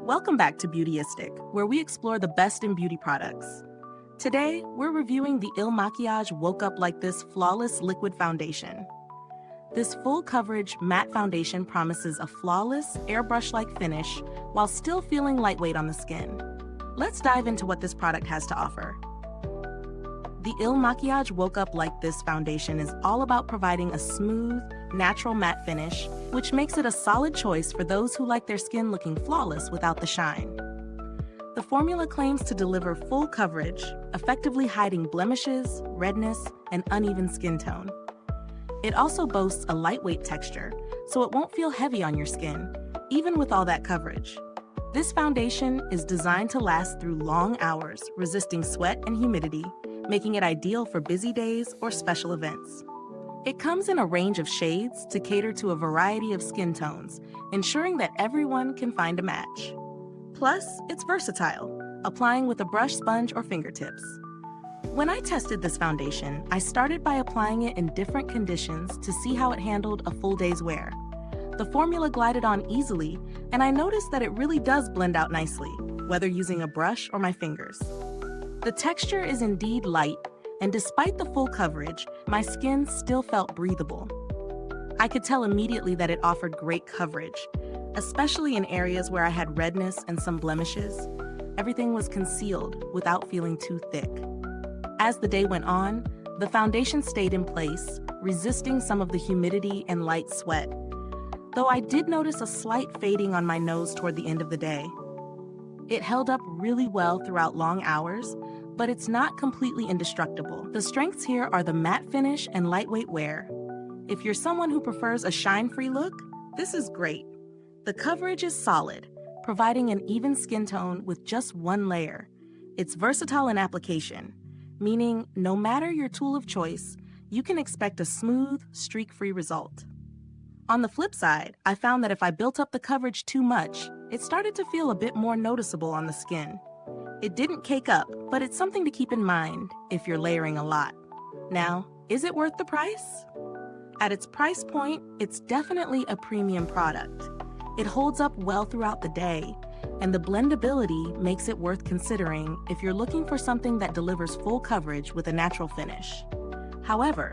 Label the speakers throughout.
Speaker 1: Welcome back to Beautyistic, where we explore the best in beauty products. Today, we're reviewing the Makiage Woke Up Like This Flawless Liquid Foundation. This full coverage matte foundation promises a flawless, airbrush-like finish while still feeling lightweight on the skin. Let's dive into what this product has to offer. The Makiage Woke Up Like This foundation is all about providing a smooth, natural matte finish, which makes it a solid choice for those who like their skin looking flawless without the shine. The formula claims to deliver full coverage, effectively hiding blemishes, redness, and uneven skin tone. It also boasts a lightweight texture, so it won't feel heavy on your skin, even with all that coverage. This foundation is designed to last through long hours, resisting sweat and humidity, making it ideal for busy days or special events. It comes in a range of shades to cater to a variety of skin tones, ensuring that everyone can find a match. Plus, it's versatile, applying with a brush, sponge, or fingertips. When I tested this foundation, I started by applying it in different conditions to see how it handled a full day's wear. The formula glided on easily, and I noticed that it really does blend out nicely, whether using a brush or my fingers. The texture is indeed light, and despite the full coverage, my skin still felt breathable. I could tell immediately that it offered great coverage, especially in areas where I had redness and some blemishes. Everything was concealed without feeling too thick. As the day went on, the foundation stayed in place, resisting some of the humidity and light sweat, though I did notice a slight fading on my nose toward the end of the day. It held up really well throughout long hours, but it's not completely indestructible. The strengths here are the matte finish and lightweight wear. If you're someone who prefers a shine-free look, this is great. The coverage is solid, providing an even skin tone with just one layer. It's versatile in application, meaning no matter your tool of choice, you can expect a smooth, streak-free result. On the flip side, I found that if I built up the coverage too much, it started to feel a bit more noticeable on the skin. It didn't cake up, but it's something to keep in mind if you're layering a lot. Now, is it worth the price? At its price point, it's definitely a premium product. It holds up well throughout the day, and the blendability makes it worth considering if you're looking for something that delivers full coverage with a natural finish. However,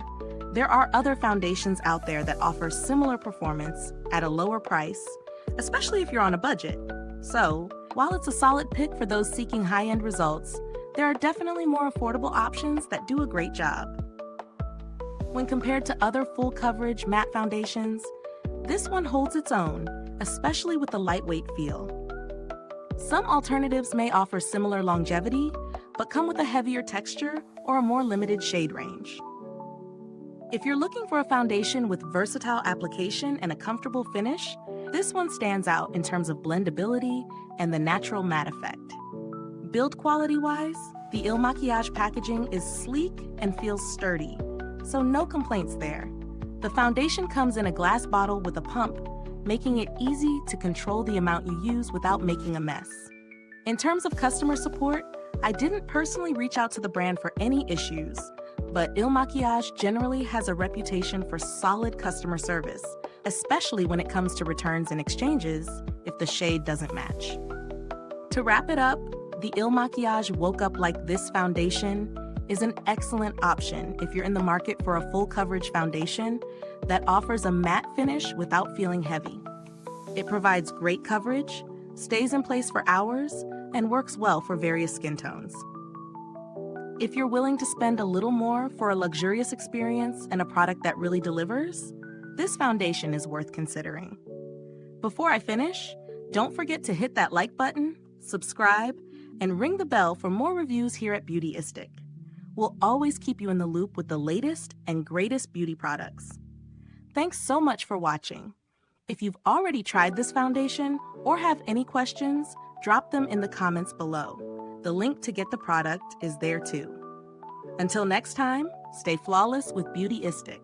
Speaker 1: there are other foundations out there that offer similar performance at a lower price, especially if you're on a budget. So, while it's a solid pick for those seeking high-end results, there are definitely more affordable options that do a great job. When compared to other full-coverage matte foundations, this one holds its own, especially with the lightweight feel. Some alternatives may offer similar longevity, but come with a heavier texture or a more limited shade range. If you're looking for a foundation with versatile application and a comfortable finish, this one stands out in terms of blendability and the natural matte effect. Build quality-wise, the Makiage packaging is sleek and feels sturdy, so no complaints there. The foundation comes in a glass bottle with a pump, making it easy to control the amount you use without making a mess. In terms of customer support, I didn't personally reach out to the brand for any issues, but Makiage generally has a reputation for solid customer service, especially when it comes to returns and exchanges if the shade doesn't match. To wrap it up, the Makiage Woke Up Like This foundation is an excellent option if you're in the market for a full coverage foundation that offers a matte finish without feeling heavy. It provides great coverage, stays in place for hours, and works well for various skin tones. If you're willing to spend a little more for a luxurious experience and a product that really delivers, this foundation is worth considering. Before I finish, don't forget to hit that like button, subscribe, and ring the bell for more reviews here at Beautyistic. We'll always keep you in the loop with the latest and greatest beauty products. Thanks so much for watching. If you've already tried this foundation or have any questions, drop them in the comments below. The link to get the product is there too. Until next time, stay flawless with Beautyistic.